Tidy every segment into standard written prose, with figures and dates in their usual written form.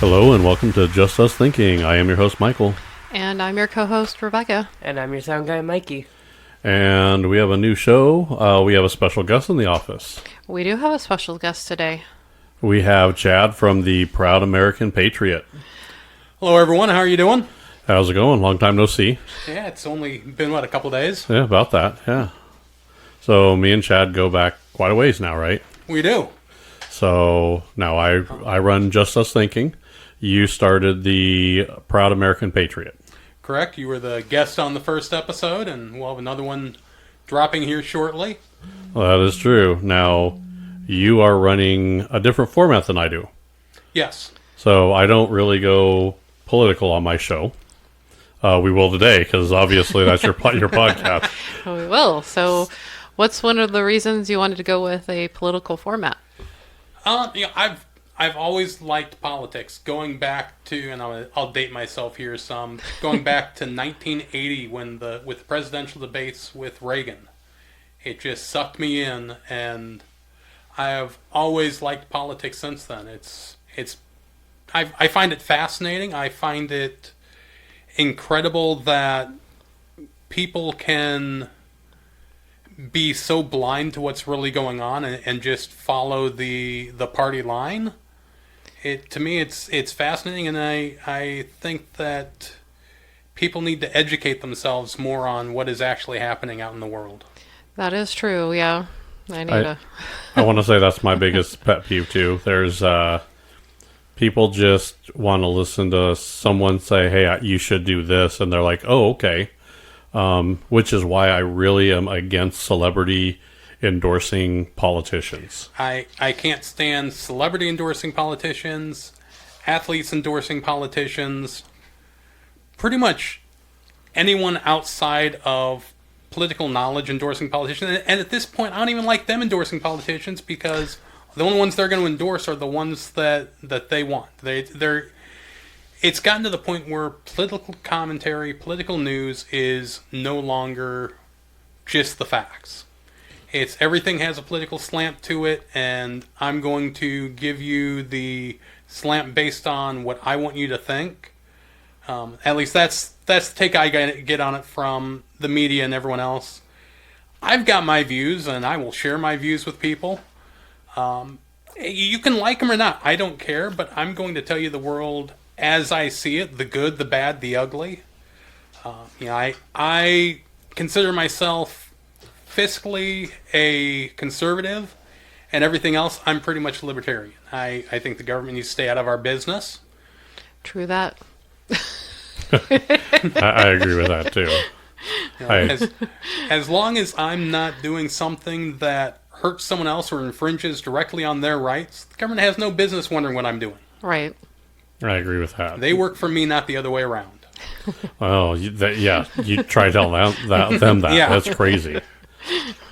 Hello and welcome to Just Us Thinking. I am your host, Michael. And I'm your co-host, Rebecca. And I'm your sound guy, Mikey. And we have a new show. We have a special guest in the office. We do have a special guest today. We have Chad from the Proud American Patriot. Hello, everyone. How are you doing? How's it going? Long time no see. Yeah, it's only been, a couple days? Yeah, about that, yeah. So me and Chad go back quite a ways now, right? We do. So now I run Just Us Thinking. You started the Proud American Patriot. Correct. You were the guest on the first episode, and we'll have another one dropping here shortly. Well, that is true. Now, you are running a different format than I do. Yes. So I don't really go political on my show. We will today, because obviously that's your podcast. We will. So what's one of the reasons you wanted to go with a political format? I've always liked politics. Going back to, and I'll date myself here some, going back to 1980 with the presidential debates with Reagan. It just sucked me in, and I have always liked politics since then. I find it fascinating. I find it incredible that people can be so blind to what's really going on and just follow the party line. To me, it's fascinating, and I think that people need to educate themselves more on what is actually happening out in the world. That is true, yeah. I want to say that's my biggest pet peeve, too. There's people just want to listen to someone say, hey, you should do this, and they're like, oh, okay. Which is why I really am against celebrity endorsing politicians. I can't stand celebrity endorsing politicians, athletes endorsing politicians, pretty much anyone outside of political knowledge endorsing politicians. And at this point, I don't even like them endorsing politicians, because the only ones they're going to endorse are the ones that they want. It's gotten to the point where political commentary, political news is no longer just the facts. It's everything has a political slant to it, and I'm going to give you the slant based on what I want you to think. At least that's the take I get on it from the media and everyone else. I've got my views, and I will share my views with people. You can like them or not, I don't care, but I'm going to tell you the world as I see it, the good, the bad, the ugly. I consider myself fiscally a conservative, and everything else, I'm pretty much libertarian. I think the government needs to stay out of our business. True that. I agree with that, too. As long as I'm not doing something that hurts someone else or infringes directly on their rights, the government has no business wondering what I'm doing. Right. I agree with that. They work for me, not the other way around. Well, you try telling them that. Yeah. That's crazy.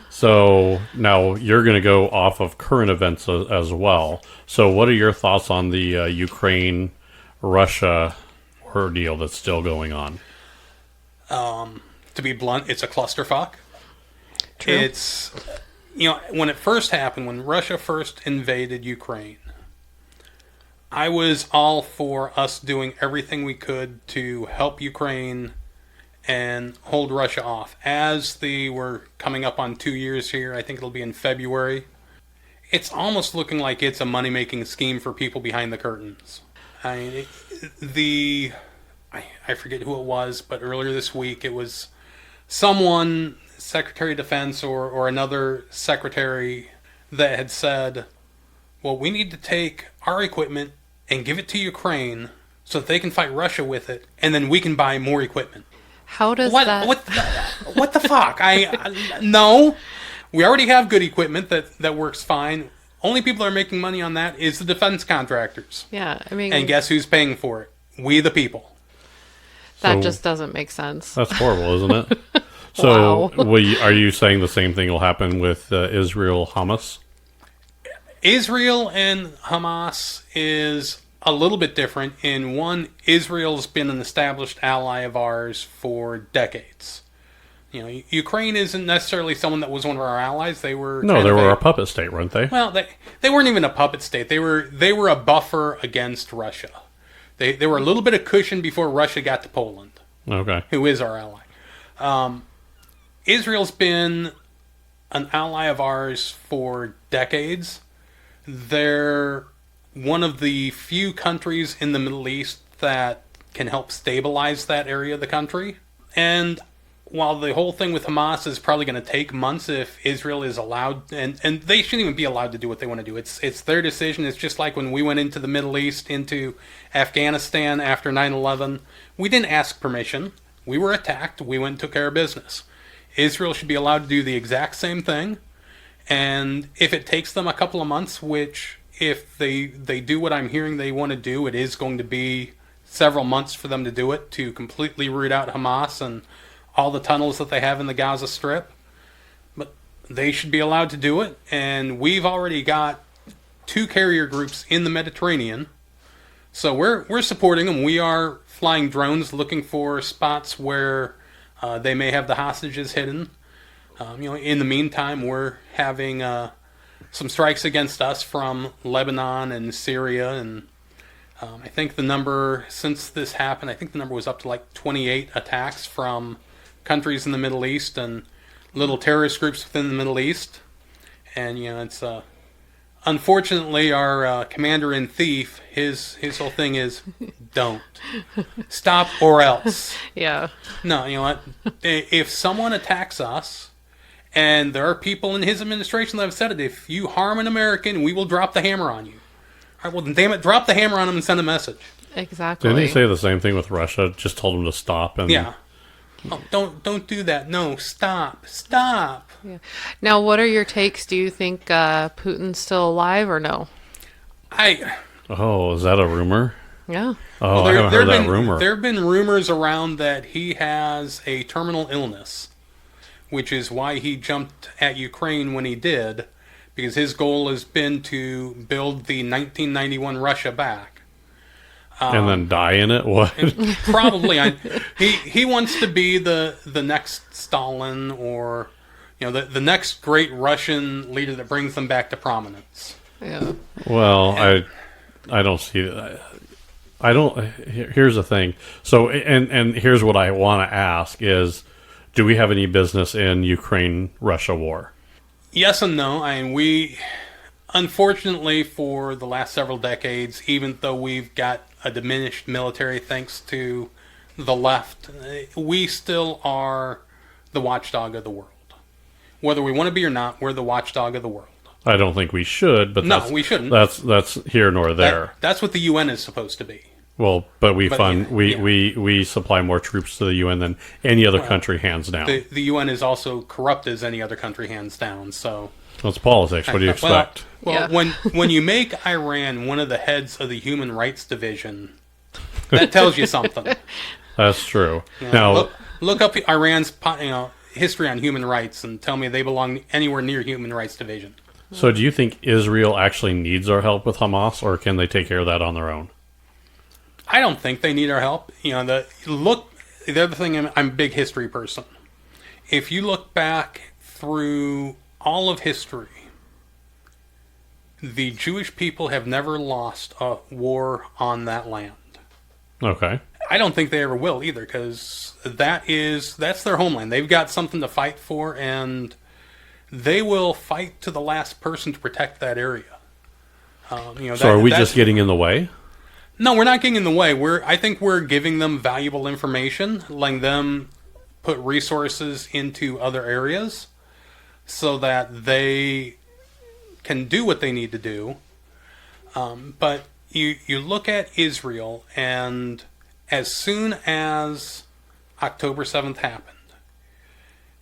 So now you're going to go off of current events as well. So what are your thoughts on the Ukraine-Russia ordeal that's still going on? To be blunt, it's a clusterfuck. True. It's, when it first happened, when Russia first invaded Ukraine, I was all for us doing everything we could to help Ukraine and hold Russia off. As we're coming up on 2 years here, I think it'll be in February, it's almost looking like it's a money-making scheme for people behind the curtains. I forget who it was, but earlier this week it was someone, Secretary of Defense or another secretary, that had said, well, we need to take our equipment and give it to Ukraine so that they can fight Russia with it, and then we can buy more equipment. How does that... What the fuck? No. We already have good equipment that works fine. Only people that are making money on that is the defense contractors. Yeah, I mean... And guess who's paying for it? We the people. That just doesn't make sense. That's horrible, isn't it? So Wow. are you saying the same thing will happen with Israel-Hamas? Israel and Hamas is a little bit different. In one, Israel's been an established ally of ours for decades. Ukraine isn't necessarily someone that was one of our allies. They were a puppet state, weren't they? Well, they weren't even a puppet state. They were a buffer against Russia. They were a little bit of cushion before Russia got to Poland, Okay. who is our ally. Israel's been an ally of ours for decades. They're one of the few countries in the Middle East that can help stabilize that area of the country. And while the whole thing with Hamas is probably going to take months if Israel is allowed, and they shouldn't even be allowed to do what they want to do. It's their decision. It's just like when we went into the Middle East, into Afghanistan after 9/11. We didn't ask permission. We were attacked. We went and took care of business. Israel should be allowed to do the exact same thing. And if it takes them a couple of months, which if they do what I'm hearing they want to do, it is going to be several months for them to do it, to completely root out Hamas and all the tunnels that they have in the Gaza Strip. But they should be allowed to do it. And we've already got 2 carrier groups in the Mediterranean. So we're supporting them. We are flying drones looking for spots where they may have the hostages hidden. In the meantime, we're having some strikes against us from Lebanon and Syria, and I think the number, since this happened, I think the number was up to like 28 attacks from countries in the Middle East and little terrorist groups within the Middle East. And, it's unfortunately our commander-in-chief, his whole thing is, don't. Stop or else. Yeah. No, you know what? If someone attacks us, and there are people in his administration that have said it, if you harm an American, we will drop the hammer on you. All right, well, then damn it, drop the hammer on him and send a message. Exactly. Didn't he say the same thing with Russia? Just told them to stop. And Yeah. Oh, don't do that. No, stop. Yeah. Now, what are your takes? Do you think Putin's still alive or no? Oh, is that a rumor? Yeah. Oh, I haven't heard that rumor. There have been rumors around that he has a terminal illness, which is why he jumped at Ukraine when he did, because his goal has been to build the 1991 Russia back. And then die in it? What? Probably. He wants to be the next Stalin, or the next great Russian leader that brings them back to prominence. Yeah. Well, I don't see that. I don't. Here's the thing. So, and here's what I want to ask is, do we have any business in Ukraine-Russia war? Yes and no. We, unfortunately, for the last several decades, even though we've got a diminished military thanks to the left, we still are the watchdog of the world. Whether we want to be or not, we're the watchdog of the world. I don't think we should, but no, we shouldn't. That's here nor there. That's what the UN is supposed to be. Well, but we supply more troops to the UN than any other country, hands down. The UN is also corrupt as any other country, hands down. So it's politics. What do you expect? Well, when you make Iran one of the heads of the Human Rights Division, that tells you something. That's true. Now look up Iran's history on human rights and tell me they belong anywhere near Human Rights Division. So do you think Israel actually needs our help with Hamas, or can they take care of that on their own? I don't think they need our help. The other thing, I'm a big history person. If you look back through all of history, the Jewish people have never lost a war on that land. Okay. I don't think they ever will either, because that's their homeland. They've got something to fight for, and they will fight to the last person to protect that area. So are we just getting in the way? No, we're not getting in the way. I think we're giving them valuable information, letting them put resources into other areas so that they can do what they need to do. But you look at Israel, and as soon as October 7th happened,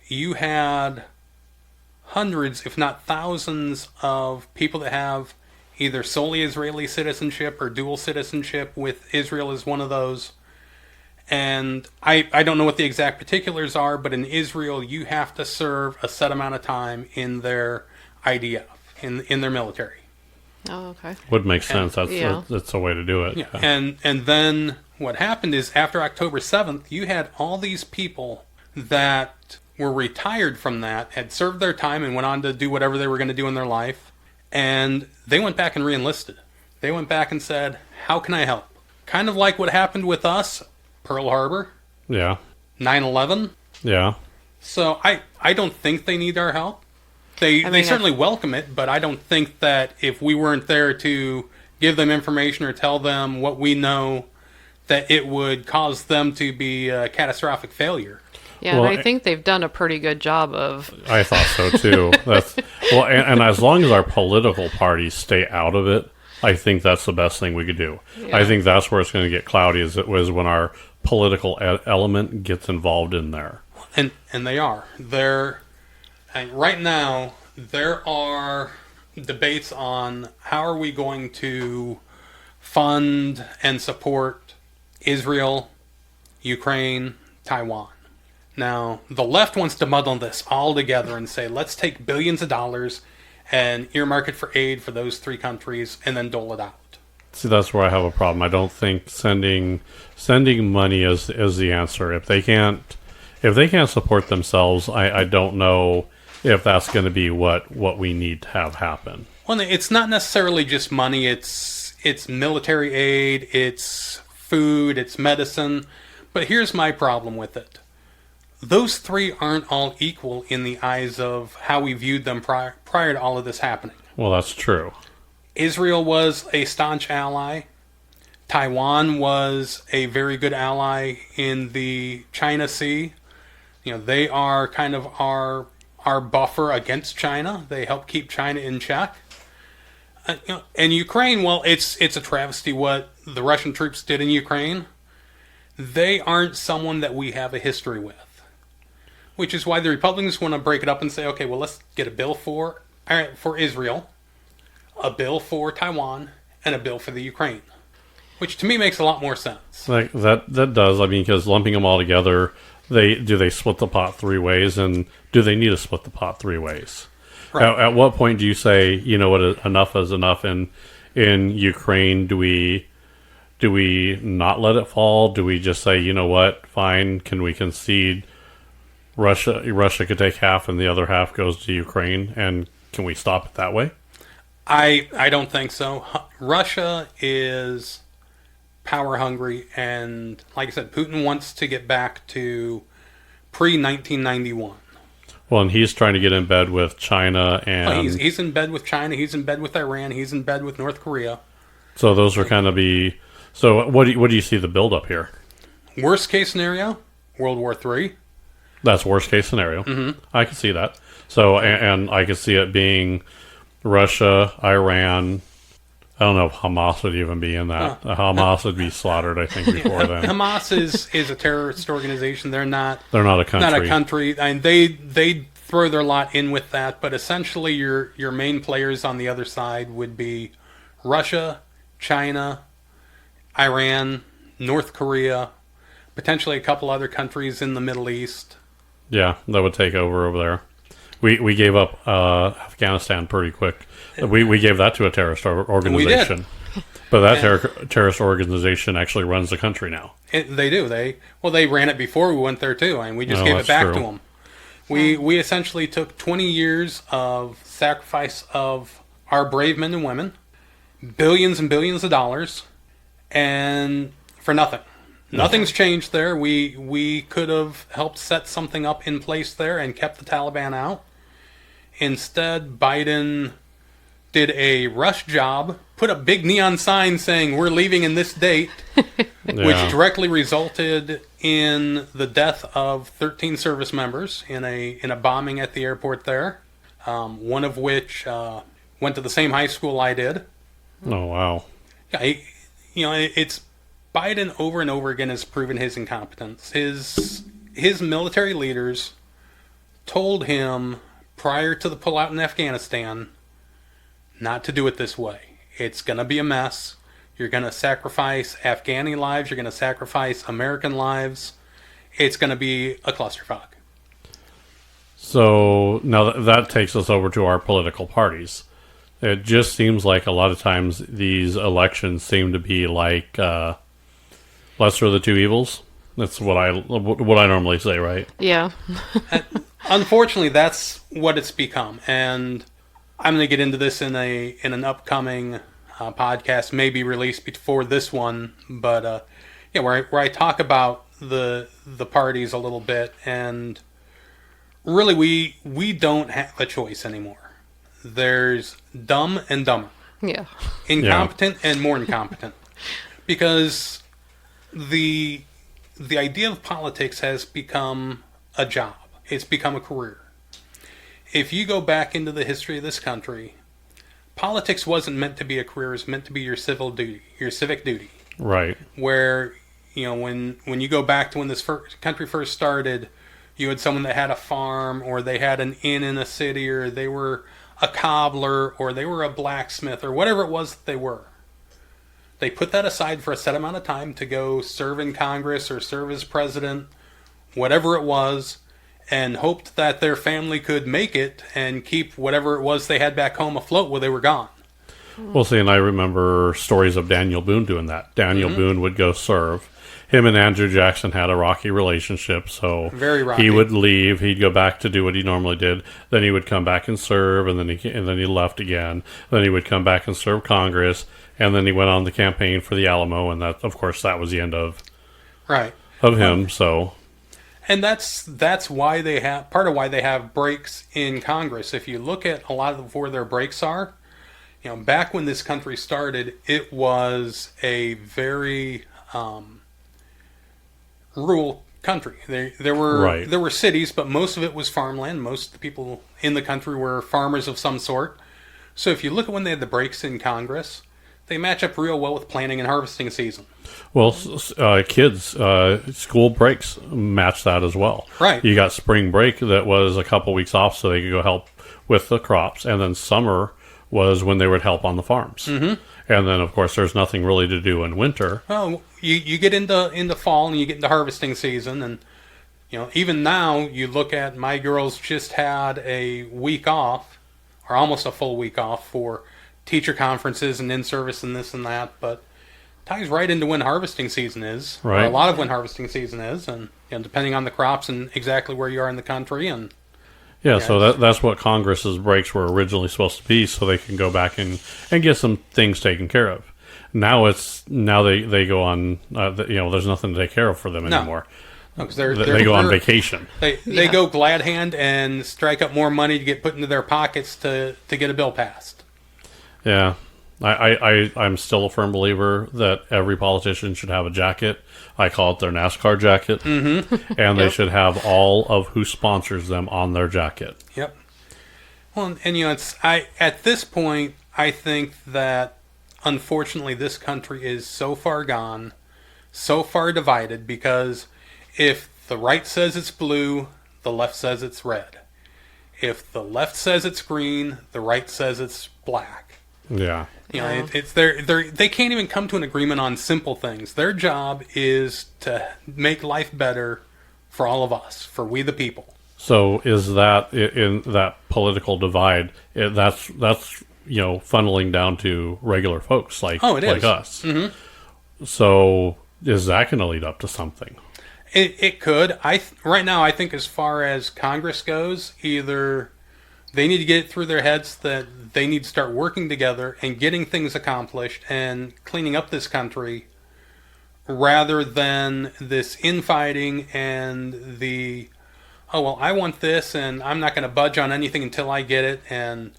you had hundreds, if not thousands, of people that have either solely Israeli citizenship or dual citizenship, with Israel as one of those. And I don't know what the exact particulars are, but in Israel you have to serve a set amount of time in their IDF, in their military. Oh, okay. Would make sense. That's a way to do it. Yeah. And then what happened is, after October 7th, you had all these people that were retired from that, had served their time and went on to do whatever they were going to do in their life. And they went back and re-enlisted. They went back and said, how can I help? kind of like what happened with us, Pearl Harbor, Yeah. 9/11. Yeah. So I don't think they need our help. They mean, certainly welcome it, but I don't think that if we weren't there to give them information or tell them what we know, that it would cause them to be a catastrophic failure. Yeah, Well, and I think they've done a pretty good job of. I thought so too. That's well, and as long as our political parties stay out of it, I think that's the best thing we could do. Yeah. I think that's where it's going to get cloudy. Is it was when our political element gets involved in there. And they are. And right now, there are debates on how are we going to fund and support Israel, Ukraine, Taiwan. Now, the left wants to muddle this all together and say, let's take billions of dollars and earmark it for aid for those three countries and then dole it out. See, that's where I have a problem. I don't think sending money is the answer. If they can't support themselves, I don't know if that's going to be what we need to have happen. Well, it's not necessarily just money. It's military aid, it's food, it's medicine. But here's my problem with it. Those three aren't all equal in the eyes of how we viewed them prior to all of this happening. Well, that's true. Israel was a staunch ally. Taiwan was a very good ally in the China Sea. They are kind of our buffer against China. They help keep China in check. And Ukraine, well, it's a travesty what the Russian troops did in Ukraine. They aren't someone that we have a history with. Which is why the Republicans want to break it up and say, okay, well, let's get a bill for Israel, a bill for Taiwan, and a bill for the Ukraine. Which to me makes a lot more sense. Like that does. I mean, because lumping them all together, they split the pot three ways, and do they need to split the pot three ways? Right. At what point do you say, you know what, enough is enough? In Ukraine, do we not let it fall? Do we just say, you know what, fine? Can we concede? Russia could take half, and the other half goes to Ukraine, and can we stop it that way? I don't think so. Russia is power hungry, and like I said, Putin wants to get back to pre-1991. Well, and he's trying to get in bed with China, and he's in bed with China. He's in bed with Iran. He's in bed with North Korea. So those are kind of So what do you see the buildup here? Worst case scenario, World War III. That's worst case scenario. Mm-hmm. I can see that. So and I could see it being Russia, Iran. I don't know if Hamas would even be in that. Hamas would be slaughtered, I think, before then. Hamas is a terrorist organization. They're not a country. Not a country. I mean, they throw their lot in with that, but essentially your main players on the other side would be Russia, China, Iran, North Korea, potentially a couple other countries in the Middle East. Yeah, that would take over there. We gave up Afghanistan pretty quick. We gave that to a terrorist organization. We did. But that terrorist organization actually runs the country now. They do. They ran it before we went there too, and we just gave it back to them. We essentially took 20 years of sacrifice of our brave men and women, billions and billions of dollars, and for nothing. Nothing's changed there. We could have helped set something up in place there and kept the Taliban out. Instead, Biden did a rush job, put a big neon sign saying we're leaving in this date, which directly resulted in the death of 13 service members in a bombing at the airport there. One of which went to the same high school I did. Oh wow! Yeah, it's Biden over and over again has proven his incompetence. His military leaders told him prior to the pullout in Afghanistan not to do it this way. It's going to be a mess. You're going to sacrifice Afghani lives. You're going to sacrifice American lives. It's going to be a clusterfuck. So now that takes us over to our political parties. It just seems like a lot of times these elections seem to be like lesser of the two evils. That's what I normally say, right? Yeah. Unfortunately, that's what it's become, and I'm going to get into this in an upcoming podcast may be released before this one, but where I talk about the parties a little bit, and really we don't have a choice anymore. There's dumb and dumber, Yeah. incompetent and more incompetent, because the idea of politics has become a job. It's become a career. If you go back into the history of this country, politics wasn't meant to be a career. It was meant to be your civic duty. Right. Where, when you go back to when this country first started, you had someone that had a farm, or they had an inn in a city, or they were a cobbler, or they were a blacksmith, or whatever it was that they were. They put that aside for a set amount of time to go serve in Congress or serve as president, whatever it was, and hoped that their family could make it and keep whatever it was they had back home afloat while they were gone. Well, see, and I remember stories of Daniel Boone doing that. Daniel Boone would go serve. Him and Andrew Jackson had a rocky relationship, so Very rocky. he would leave. He'd go back to do what he normally did. Then he would come back and serve, and then he left again. Then he would come back and serve Congress, and then he went on the campaign for the Alamo, and that, of course, that was the end of Right. him. So, And that's why they have part of why they have breaks in Congress. If you look at a lot of where their breaks are, back when this country started, it was a very rural country. There were cities, but most of it was farmland. Most of the people in the country were farmers of some sort. So if you look at when they had the breaks in Congress, they match up real well with planting and harvesting season. well, kids, school breaks match that as well. Right. You got spring break that was a couple weeks off so they could go help with the crops, and then summer was when they would help on the farms. Mm-hmm. And then, of course, there's nothing really to do in winter. Well, you get into fall and you get into harvesting season, and even now you look at my girls just had a week off, or almost a full week off for teacher conferences and in-service and this and that, but ties right into when harvesting season is, Right. or a lot of when harvesting season is, and depending on the crops and exactly where you are in the country. And Yeah, so that's what Congress's breaks were originally supposed to be, so they can go back and get some things taken care of. Now they go on, there's nothing to take care of for them anymore. because They go on vacation. They go glad hand and strike up more money to get put into their pockets to get a bill passed. Yeah, I'm still a firm believer that every politician should have a jacket. I call it their NASCAR jacket, and they should have all of who sponsors them on their jacket. Yep. Well, and at this point, I think that unfortunately this country is so far gone, so far divided, because if the right says it's blue, the left says it's red. If the left says it's green, the right says it's black. Yeah. They can't even come to an agreement on simple things. Their job is to make life better for all of us, for we the people. So is that in that political divide? That's funneling down to regular folks like us. Mm-hmm. So is that going to lead up to something? It could. Right now, I think as far as Congress goes, either they need to get it through their heads that they need to start working together and getting things accomplished and cleaning up this country, rather than this infighting and the, I want this and I'm not going to budge on anything until I get it, and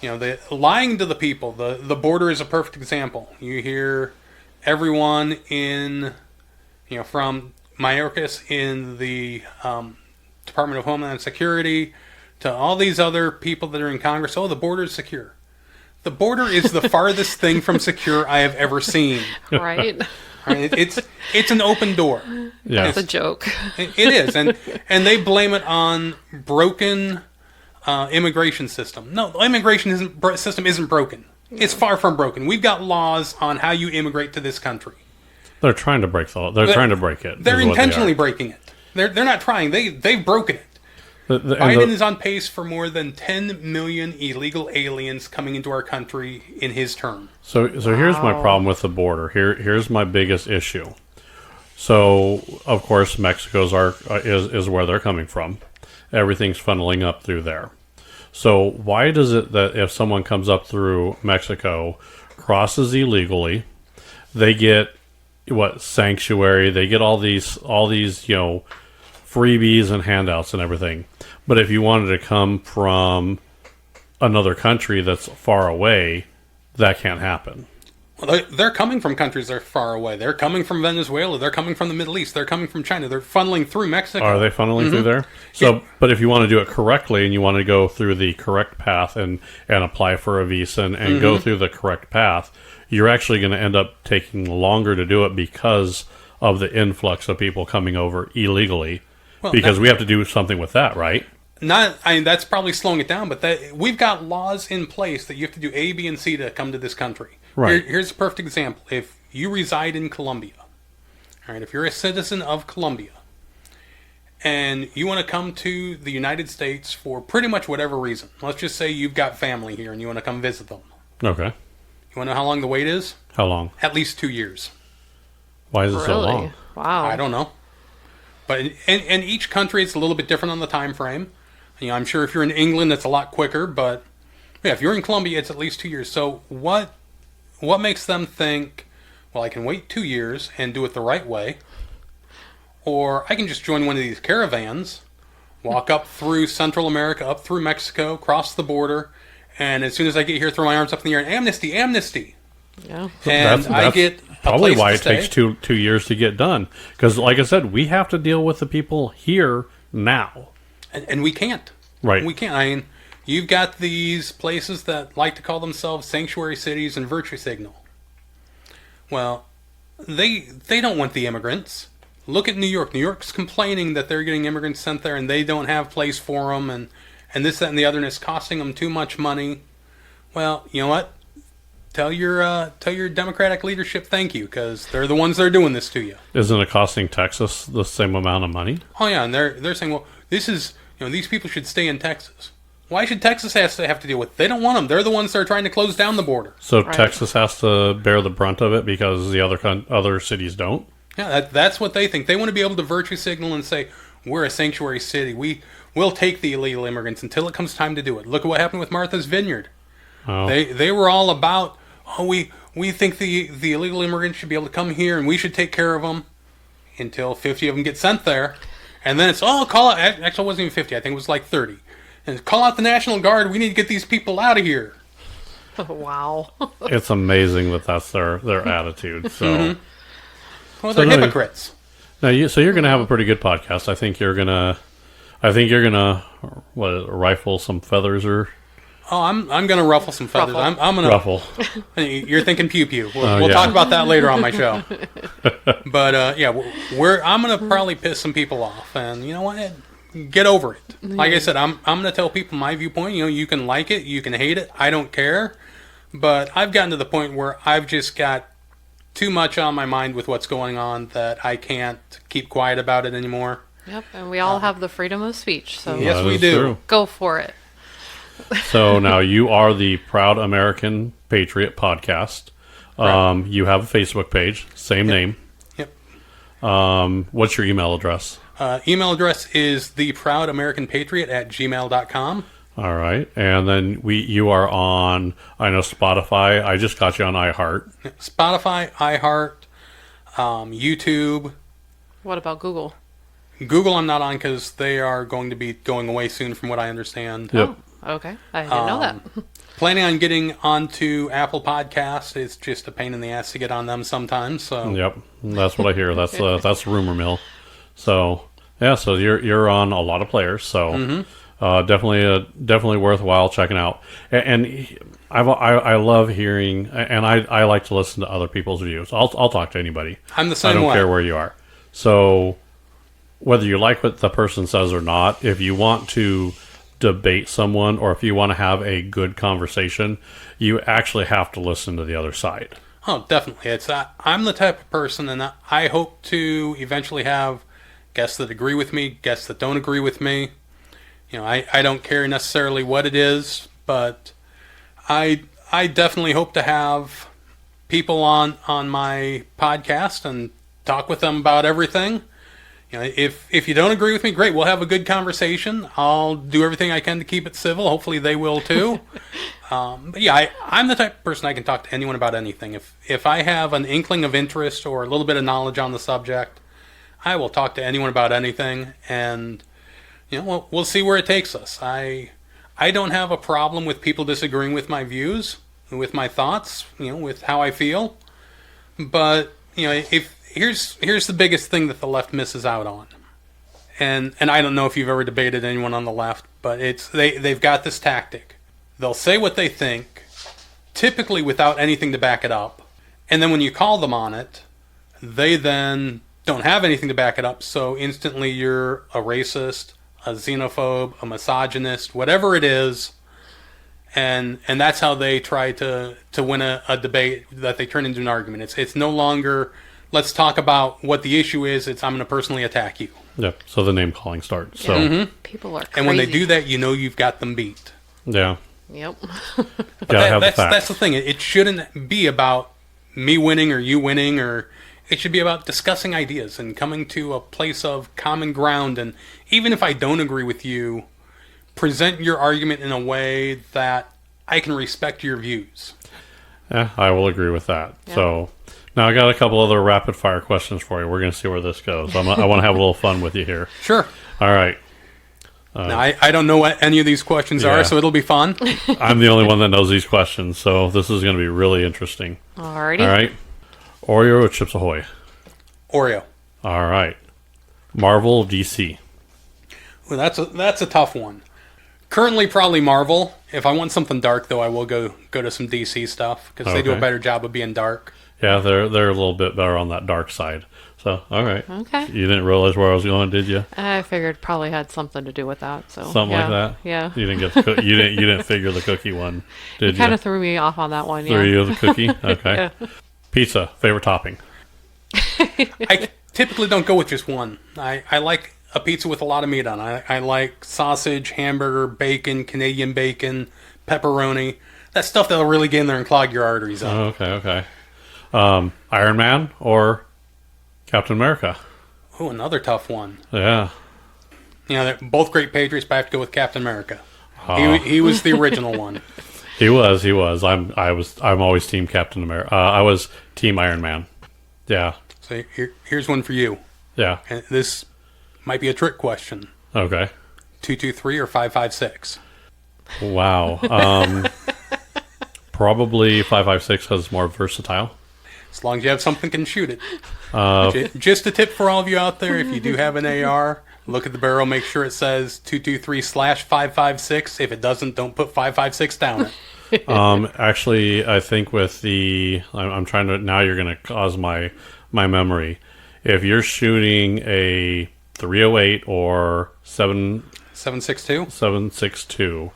the lying to the people. The border is a perfect example. You hear everyone in from Mayorkas in the Department of Homeland Security to all these other people that are in Congress. Oh, the border is secure. The border is the farthest thing from secure I have ever seen. Right? It's an open door. Yeah. That's a joke. It is, and they blame it on broken immigration system. No, the immigration system isn't broken. It's far from broken. We've got laws on how you immigrate to this country. They're trying to break the law. They're trying to break it. They're intentionally breaking it. They're not trying. They've broken it. Biden is on pace for more than 10 million illegal aliens coming into our country in his term. So here's my problem with the border. Here's my biggest issue. So of course Mexico's is where they're coming from. Everything's funneling up through there. So why does it that if someone comes up through Mexico, crosses illegally, they get sanctuary. They get all these freebies and handouts and everything. But if you wanted to come from another country that's far away, that can't happen. Well, they're coming from countries that are far away. They're coming from Venezuela. They're coming from the Middle East. They're coming from China. They're funneling through Mexico. Are they funneling through there? So, but if you want to do it correctly and you want to go through the correct path and apply for a visa and go through the correct path, you're actually going to end up taking longer to do it because of the influx of people coming over illegally. Well, because we have to do something with that, right? That's probably slowing it down, but we've got laws in place that you have to do A, B, and C to come to this country. Right. Here's a perfect example. If you reside in Colombia, all right, if you're a citizen of Colombia, and you want to come to the United States for pretty much whatever reason, let's just say you've got family here and you want to come visit them. Okay. You want to know how long the wait is? How long? At least 2 years. Why is it so long? Wow. I don't know. But in each country, it's a little bit different on the time frame. I'm sure if you're in England, it's a lot quicker. But yeah, if you're in Colombia, it's at least 2 years. So what makes them think, well, I can wait 2 years and do it the right way, or I can just join one of these caravans, walk up through Central America, up through Mexico, cross the border, and as soon as I get here, throw my arms up in the air and amnesty. Yeah. And I get probably a place why to it stay. takes two years to get done. Because, like I said, we have to deal with the people here now. And we can't. Right. We can't. You've got these places that like to call themselves sanctuary cities and virtue signal. Well, they don't want the immigrants. Look at New York. New York's complaining that they're getting immigrants sent there and they don't have place for them, and this, that, and the other, and it's costing them too much money. Well, you know what? Tell your Democratic leadership thank you, because they're the ones that are doing this to you. Isn't it costing Texas the same amount of money? Oh yeah, and they're saying, well, this is, these people should stay in Texas. Why should Texas have to deal with it? They don't want them. They're the ones that are trying to close down the border. So Right. Texas has to bear the brunt of it because the other cities don't? Yeah, that's what they think. They want to be able to virtue signal and say, we're a sanctuary city. We'll take the illegal immigrants until it comes time to do it. Look at what happened with Martha's Vineyard. Oh. They were all about, we think the illegal immigrants should be able to come here and we should take care of them until 50 of them get sent there. And then it's, call out, actually it wasn't even 50, I think it was like 30. And call out the National Guard, we need to get these people out of here. Wow. It's amazing that that's their attitude. So, Well, So they're no, hypocrites. now you're going to have a pretty good podcast. I think you're gonna rifle some feathers or Oh, I'm going to ruffle some feathers. Ruffle. I'm going to ruffle. You're thinking pew pew. We'll yeah. talk about that later on my show. But I'm going to probably piss some people off, and you know what? Get over it. Like I said, I'm going to tell people my viewpoint. You can like it, you can hate it. I don't care. But I've gotten to the point where I've just got too much on my mind with what's going on that I can't keep quiet about it anymore. Yep, and we all have the freedom of speech, so Yes, That we is do. true. go for it. So now you are the Proud American Patriot podcast. Right. You have a Facebook page, same name. Yep. What's your email address? Email address is theproudamericanpatriot@gmail.com. All right, and then you are on, I know, Spotify. I just got you on iHeart. Spotify, iHeart, YouTube. What about Google? Google I'm not on because they are going to be going away soon from what I understand. Yep. Oh, okay. I didn't know that. Planning on getting onto Apple Podcasts. It's just a pain in the ass to get on them sometimes. So Yep, that's what I hear. That's rumor mill. So yeah, so you're on a lot of players. So definitely worthwhile checking out. And I love hearing, and I like to listen to other people's views. I'll talk to anybody. I'm the same I don't way. care where you are. So whether you like what the person says or not, if you want to debate someone or if you want to have a good conversation, you actually have to listen to the other side. Oh, definitely. I'm the type of person, and I hope to eventually have guests that agree with me, guests that don't agree with me. I don't care necessarily what it is, but I definitely hope to have people on my podcast and talk with them about everything. if you don't agree with me, great. We'll have a good conversation. I'll do everything I can to keep it civil. Hopefully, they will too. But yeah, I'm the type of person I can talk to anyone about anything. If I have an inkling of interest or a little bit of knowledge on the subject, I will talk to anyone about anything, and we'll see where it takes us. I don't have a problem with people disagreeing with my views, with my thoughts, with how I feel. But if here's the biggest thing that the left misses out on, and I don't know if you've ever debated anyone on the left, but they've got this tactic. They'll say what they think, typically without anything to back it up, and then when you call them on it, they then don't have anything to back it up, so instantly you're a racist, a xenophobe, a misogynist, whatever it is, and that's how they try to win a debate that they turn into an argument. It's no longer, let's talk about what the issue is, it's I'm going to personally attack you. Yep. So the name calling starts. So People are crazy. And when they do that, you've got them beat. yeah. Yep. But Gotta that's the thing. It shouldn't be about me winning or you winning, or it should be about discussing ideas and coming to a place of common ground. And even if I don't agree with you, present your argument in a way that I can respect your views. Yeah, I will agree with that. Yeah. So now I got a couple other rapid fire questions for you. We're going to see where this goes. I want to have a little fun with you here. Sure. All right. Now, I don't know what any of these questions Yeah. are, so it'll be fun. I'm the only one that knows these questions, so this is going to be really interesting. Alrighty. All right. Oreo or Chips Ahoy? Oreo. All right. Marvel or DC? Well, that's a tough one. Currently, probably Marvel. If I want something dark, though, I will go to some DC stuff because they do a Okay. better job of being dark. Yeah, they're a little bit better on that dark side. So, all right. Okay. You didn't realize where I was going, did you? I figured probably had something to do with that. So Something yeah. like that. Yeah. You didn't get the you didn't figure the cookie one, did you? Kind of threw me off on that one. Yeah. Threw you the cookie. Okay. Yeah. Pizza favorite topping. I typically don't go with just one. I like a pizza with a lot of meat on it. I like sausage, hamburger, bacon, Canadian bacon, pepperoni. That stuff that'll really get in there and clog your arteries up. Okay. Iron Man or Captain America? Oh, another tough one. Yeah. They're both great patriots, but I have to go with Captain America. Oh. He was the original one. He was. I'm always team Captain America. I was team Iron Man. Yeah. So here's one for you. Yeah. And this might be a trick question. Okay. 223 or 556? Wow. Probably 556 has more versatile. As long as you have something can shoot it. Just a tip for all of you out there: if you do have an AR, look at the barrel, make sure it says 223/556. If it doesn't, don't put 556 down it. Actually, I think with I'm trying to. Now you're going to cause my memory. If you're shooting a 308 or 762. 762,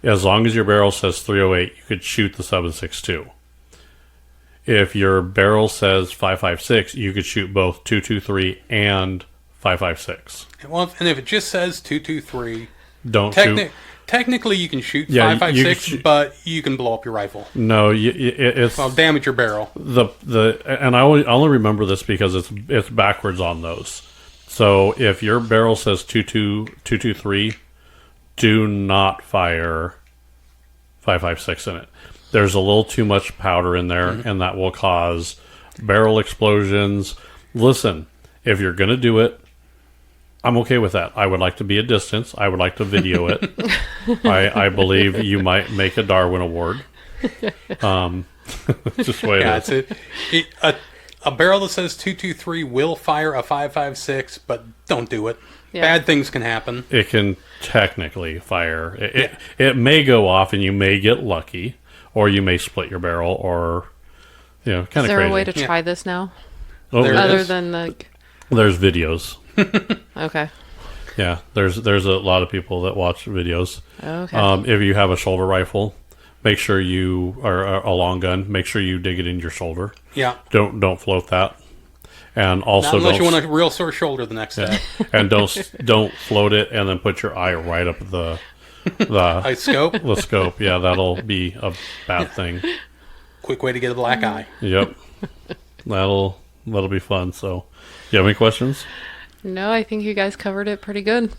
as long as your barrel says 308, you could shoot the 762. If your barrel says 556, you could shoot both 223 and 556. Well, and if it just says 223, Don't shoot. technically you can shoot Yeah, you 556, can but you can blow up your rifle. No, it's Well, damage your barrel. and I only remember this because it's backwards on those. So if your barrel says 223, do not fire 556 in it. There's a little too much powder in there, and that will cause barrel explosions. Listen, if you're going to do it, I'm okay with that. I would like to be a distance. I would like to video it. I believe you might make a Darwin Award. Just the way it is. A barrel that says 223 will fire a 556, but don't do it. Yeah. Bad things can happen. It can technically fire. It may go off, and you may get lucky, or you may split your barrel, or kind of crazy. Is there a way to try this now? Oh, There Other is. than the. there's videos. Okay. Yeah, there's a lot of people that watch videos. Okay. If you have a shoulder rifle, make sure you or a long gun. Make sure you dig it in your shoulder. Yeah. Don't float that. And also, Not unless you don't, want a real sore shoulder the next day. and don't float it, and then put your eye right up the I scope. the scope. Yeah, that'll be a bad thing. Quick way to get a black eye. Yep, that'll be fun. So, you have any questions? No, I think you guys covered it pretty good.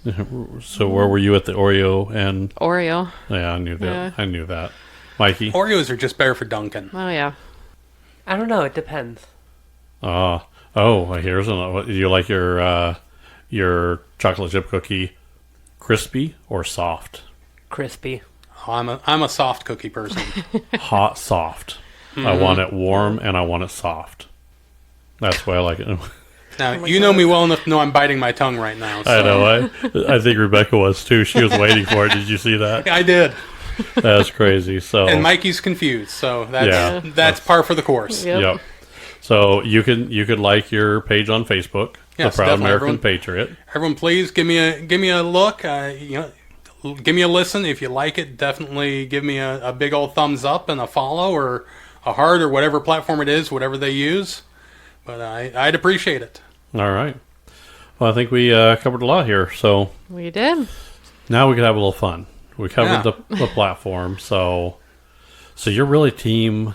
So where were you at the Oreo and... Oreo. Yeah, I knew that. Yeah. I knew that. Mikey? Oreos are just better for Dunkin'. Oh, yeah. I don't know. It depends. Here's another. Do you like your chocolate chip cookie crispy or soft? Crispy. Oh, I'm a soft cookie person. Hot, soft. I want it warm and I want it soft. That's why I like it. Now, you know me well enough to know I'm biting my tongue right now. So. I know. I think Rebecca was too. She was waiting for it. Did you see that? I did. That's crazy. So And Mikey's confused, so that's par for the course. Yep. So you could like your page on Facebook, Yes, the Proud definitely, American everyone. Patriot. Everyone, please give me a look. Give me a listen. If you like it, definitely give me a big old thumbs up and a follow or a heart or whatever platform it is, whatever they use. But I'd appreciate it. All right. Well, I think we covered a lot here. So We did. now we could have a little fun. We covered the platform. So you're really team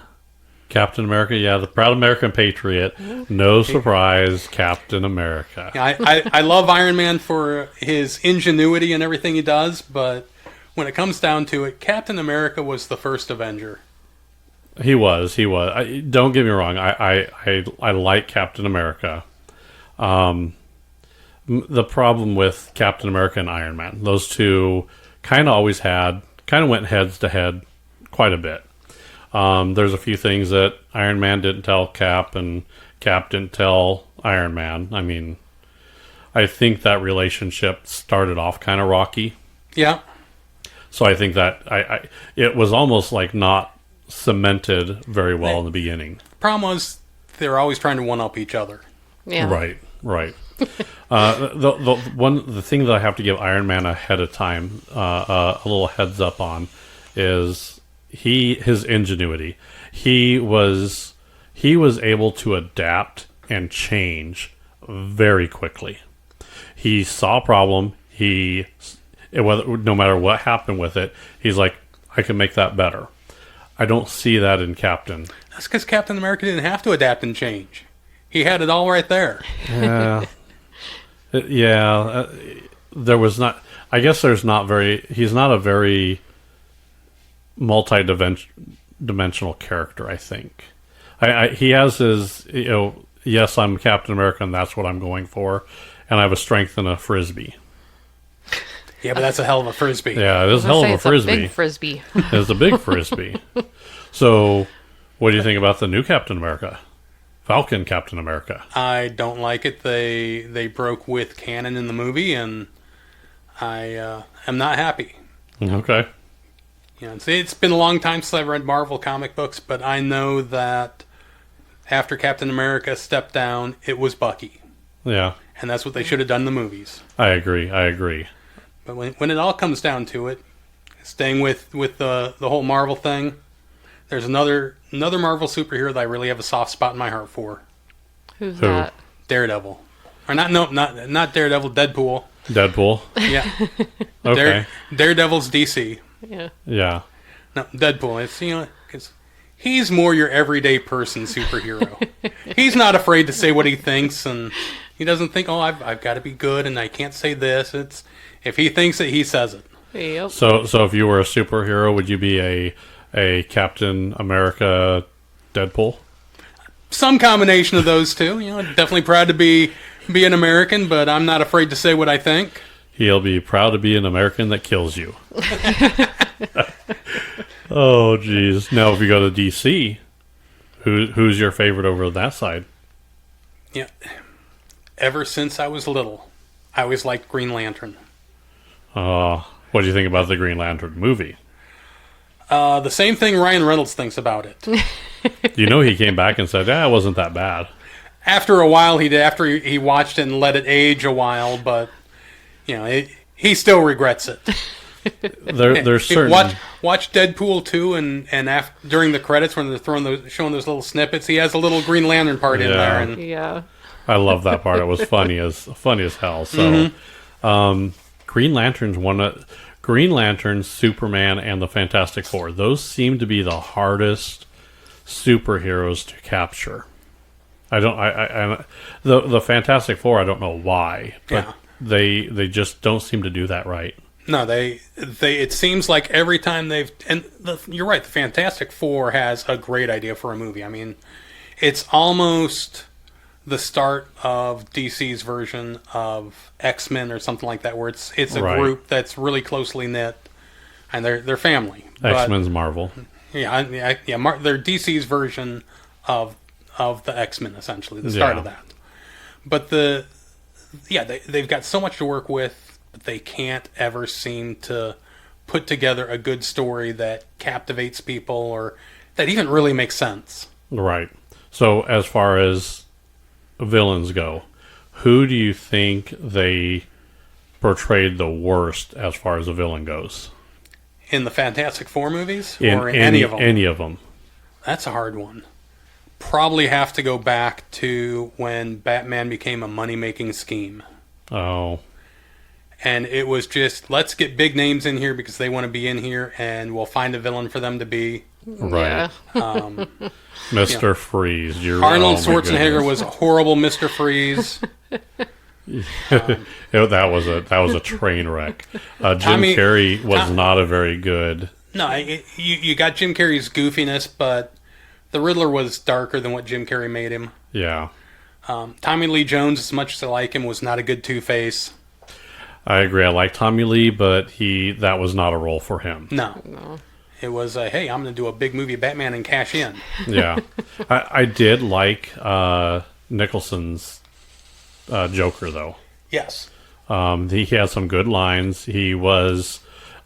Captain America. Yeah, the Proud American Patriot. No surprise, Captain America. I love Iron Man for his ingenuity and everything he does, but when it comes down to it, Captain America was the first Avenger. He was. Don't get me wrong. I like Captain America. The problem with Captain America and Iron Man, those two kind of went heads to head quite a bit. There's a few things that Iron Man didn't tell Cap, and Cap didn't tell Iron Man. I mean, I think that relationship started off kind of rocky. Yeah. So I think that it was almost like not cemented very well in the beginning. Problem was they're always trying to one up each other. Yeah. Right. The thing that I have to give Iron Man ahead of time, a little heads up on, is his ingenuity. He was able to adapt and change very quickly. He saw a problem. No matter what happened with it, he's like, I can make that better. I don't see that in Captain. That's because Captain America didn't have to adapt and change. He had it all right there. There was not. I guess there's not very. He's not a very multi-dimensional character. I think. He has his. Yes, I'm Captain America, and that's what I'm going for, and I have a strength and a frisbee. Yeah, but that's a hell of a frisbee. Yeah, it is a hell of a frisbee. Big frisbee. It's a big frisbee. So, what do you think about the new Captain America? Falcon Captain America. I don't like it. They broke with canon in the movie, and I am not happy. Okay. It's been a long time since I've read Marvel comic books, but I know that after Captain America stepped down, it was Bucky. Yeah. And that's what they should have done in the movies. I agree. But when it all comes down to it, staying with the whole Marvel thing, there's another Marvel superhero that I really have a soft spot in my heart for. Who's Who? that? Daredevil. Or not Daredevil, Deadpool. Deadpool. Yeah. Okay. Daredevil's DC. Yeah. Yeah. No, Deadpool. It's, because he's more your everyday person superhero. He's not afraid to say what he thinks, and he doesn't think, oh, I've got to be good and I can't say this. It's if he thinks it, he says it. Yep. So if you were a superhero, would you be a Captain America Deadpool? Some combination of those two. Definitely proud to be an American, but I'm not afraid to say what I think. He'll be proud to be an American that kills you. Oh, geez. Now, if you go to DC, who's your favorite over that side? Yeah. Ever since I was little, I always liked Green Lantern. What do you think about the Green Lantern movie? The same thing Ryan Reynolds thinks about it. He came back and said, it wasn't that bad. After a while, he did. After he watched it and let it age a while, but he still regrets it. There's certain Watch Deadpool 2 and during the credits when they're showing those little snippets, he has a little Green Lantern part in there. And Yeah. I love that part. It was funny as hell. So, Green Lantern, Superman, and the Fantastic Four. Those seem to be the hardest superheroes to capture. I don't. The Fantastic Four. I don't know why, but Yeah. they just don't seem to do that right. No, they. It seems like every time you're right. The Fantastic Four has a great idea for a movie. I mean, it's almost the start of DC's version of X-Men or something like that, where it's a Right. group that's really closely knit, and they're family. But- X-Men's Marvel. Yeah. They're DC's version of the X-Men, essentially, the start Yeah. of that. But they've got so much to work with, but they can't ever seem to put together a good story that captivates people or that even really makes sense. Right. So as far as villains go, who do you think they portrayed the worst as far as a villain goes? In the Fantastic Four movies, In or in any of them? Any of them. That's a hard one. Probably have to go back to when Batman became a money-making scheme. Oh, And it was just, let's get big names in here because they want to be in here, and we'll find a villain for them to be. right. Yeah. Mr. Freeze. Arnold oh my Schwarzenegger goodness. was a horrible Mr. Freeze. That was a train wreck. Jim Tommy- Carrey was Tom- not a very good. No, you got Jim Carrey's goofiness, but the Riddler was darker than what Jim Carrey made him. Yeah, Tommy Lee Jones, as much as I like him, was not a good Two-Face. I agree. I like Tommy Lee, but that was not a role for him. No. It was, hey, I'm going to do a big movie Batman and cash in. Yeah, I did like Nicholson's Joker though. Yes. He had some good lines. He was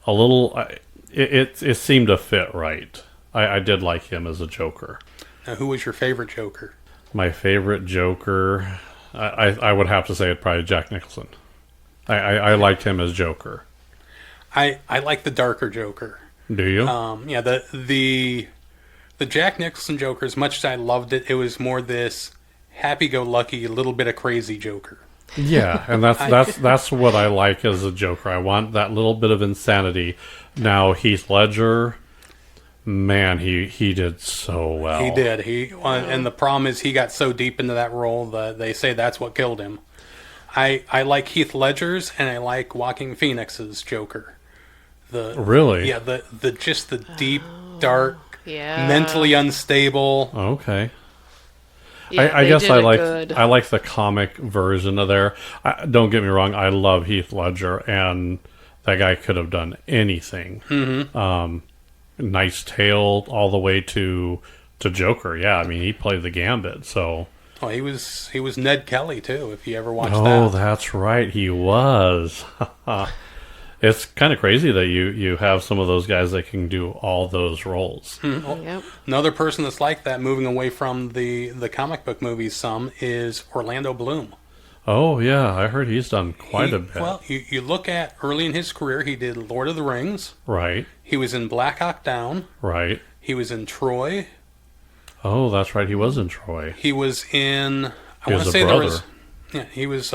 a little. It seemed to fit right. I did like him as a Joker. Now, who was your favorite Joker? My favorite Joker, I would have to say it probably Jack Nicholson. I liked him as Joker. I like the darker Joker. Do you? Yeah, the Jack Nicholson Joker, as much as I loved it, it was more this happy-go-lucky, little bit of crazy Joker. Yeah, and that's what I like as a Joker. I want that little bit of insanity. Now Heath Ledger, man, he did so well. He did. And the problem is he got so deep into that role that they say that's what killed him. I like Heath Ledger's and I like Joaquin Phoenix's Joker. Really? Yeah, the just the deep, dark, Yeah. mentally unstable. Okay. Yeah, I they guess did I it like good. I like the comic version of there. Don't get me wrong, I love Heath Ledger, and that guy could have done anything. Mm-hmm. Nice Tale all the way to Joker. Yeah, I mean he played the gambit. So Oh, he was Ned Kelly too. If you ever watched oh, that. that's right, he was. It's kind of crazy that you have some of those guys that can do all those roles. Yep. Another person that's like that, moving away from the comic book movies, some is Orlando Bloom. Oh yeah, I heard he's done quite a bit. Well, you look at early in his career, he did Lord of the Rings. Right, He was in Black Hawk Down. right. He was in Troy. Oh, that's right, he was in Troy. He was in. He was a there brother. was. Yeah, he was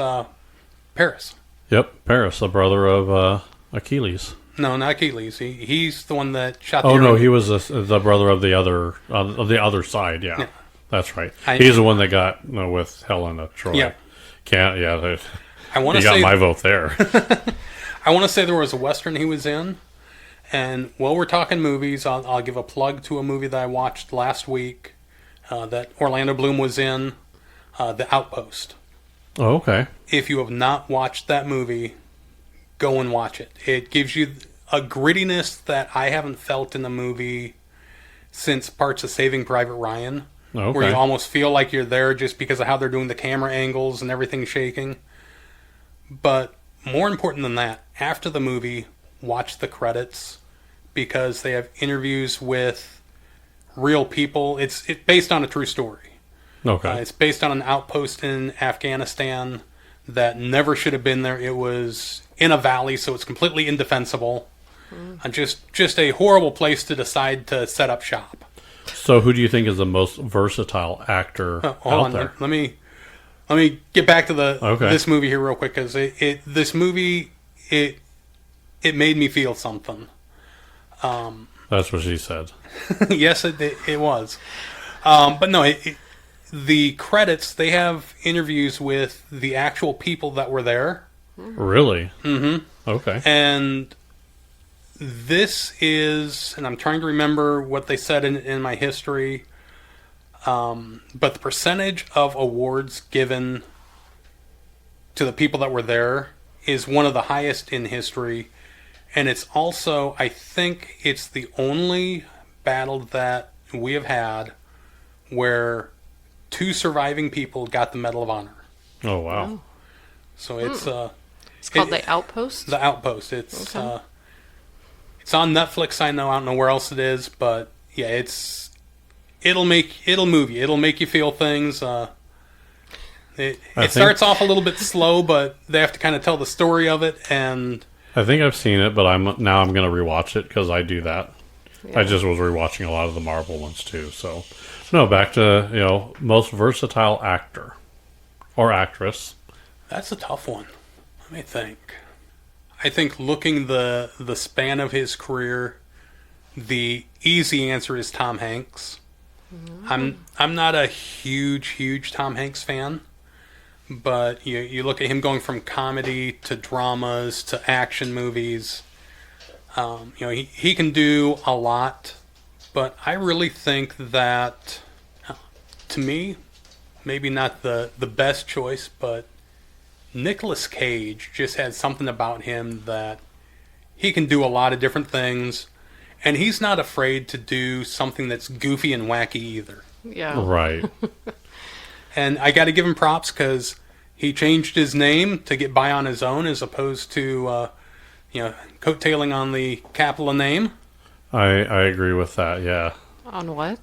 Paris. Yep, Paris, the brother of Achilles. No, not Achilles. He's the one that shot. Oh the no, arrow. he was the brother of the other side. Yeah, Yeah. that's right. I- He's the one that got with Helen of Troy. Yeah. Can't. Yeah, I want you to got say. my vote there. I want to say there was a western he was in, and while we're talking movies, I'll give a plug to a movie that I watched last week that Orlando Bloom was in, The Outpost. Oh, okay. If you have not watched that movie, go and watch it. It gives you a grittiness that I haven't felt in the movie since parts of Saving Private Ryan, where Okay. you almost feel like you're there just because of how they're doing the camera angles and everything shaking. But more important than that, after the movie, watch the credits because they have interviews with real people. It's based on a true story. Okay. It's based on an outpost in Afghanistan that never should have been there. It was in a valley, so it's completely indefensible. Just a horrible place to decide to set up shop. So, who do you think is the most versatile actor Hold out on, there? let me get back to Okay. this movie here real quick because this movie it made me feel something. That's what she said. Yes, it was. But no, the credits, they have interviews with the actual people that were there. Really? Mm-hmm. Okay. And this is, and I'm trying to remember what they said in my history, but the percentage of awards given to the people that were there is one of the highest in history. And it's also, I think it's the only battle that we have had where 2 surviving people got the Medal of Honor. Oh, wow. So it's It's called The Outpost? The Outpost. It's Okay. it's on Netflix. I don't know where else it is, but yeah, it'll move you. It'll make you feel things. It starts off a little bit slow, but they have to kind of tell the story of it, and I think I've seen it, but I'm going to rewatch it because I do that. Yeah. I just was rewatching a lot of the Marvel ones too. So, no, back to most versatile actor or actress. that's a tough one. Let me think. I think looking the span of his career, the easy answer is Tom Hanks. I'm not a huge Tom Hanks fan, but you look at him going from comedy to dramas to action movies. He can do a lot, but I really think that, to me, maybe not the best choice, but Nicolas Cage just had something about him that he can do a lot of different things, and he's not afraid to do something that's goofy and wacky either. Yeah. Right. And I got to give him props because he changed his name to get by on his own as opposed to, coattailing on the Capula name. I agree with that, yeah. On what?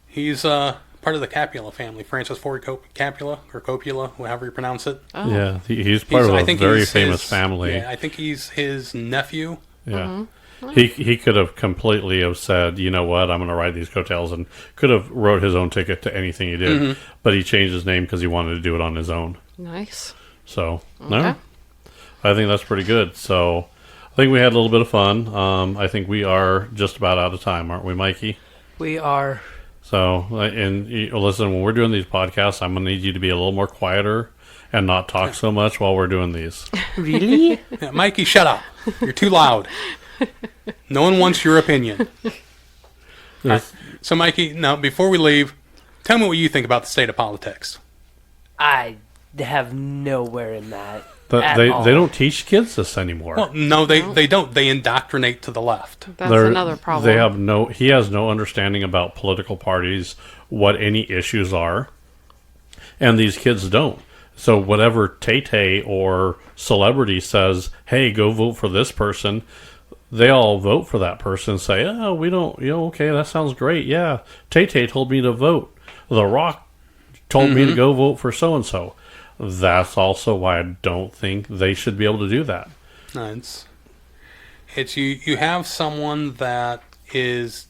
He's part of the Capula family, Francis Ford Capula, or Coppola, however you pronounce it. Oh. Yeah, he's part of a very famous family. Yeah, I think he's his nephew. Yeah. He could have completely have said, you know what, I'm going to ride these coattails, and could have wrote his own ticket to anything he did, but he changed his name because he wanted to do it on his own. Nice. So, Okay. no, I think that's pretty good. So, I think we had a little bit of fun. I think we are just about out of time, aren't we, Mikey? We are. So, and listen, when we're doing these podcasts, I'm going to need you to be a little more quieter and not talk so much while we're doing these. Really? Yeah, Mikey, shut up. You're too loud. No one wants your opinion. So, Mikey, now, before we leave, tell me what you think about the state of politics. I have nowhere in that. They don't teach kids this anymore. Well, no, they don't. They indoctrinate to the left. That's another problem. They have he has no understanding about political parties, what any issues are, and these kids don't. So whatever Tay or celebrity says, hey, go vote for this person, they all vote for that person and say, oh, we don't, okay, that sounds great. Yeah, Tay told me to vote. The Rock told me to go vote for so-and-so. That's also why I don't think they should be able to do that. No, it's you have someone that is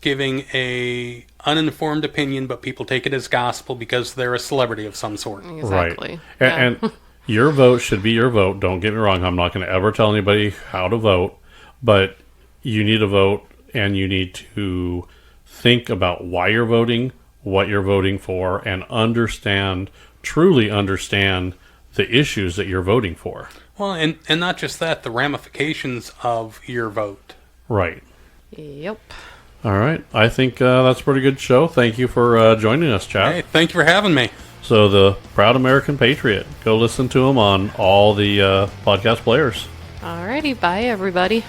giving a uninformed opinion, but people take it as gospel because they're a celebrity of some sort. Exactly. Right. Yeah. And your vote should be your vote. Don't get me wrong. I'm not going to ever tell anybody how to vote, but you need to vote, and you need to think about why you're voting, what you're voting for, and truly understand the issues that you're voting for. Well, and not just that, the ramifications of your vote. Right. Yep. All right. I think that's a pretty good show. Thank you for joining us, Chad. Hey, thank you for having me. So, the Proud American Patriot. Go listen to him on all the podcast players. Alrighty. Bye, everybody.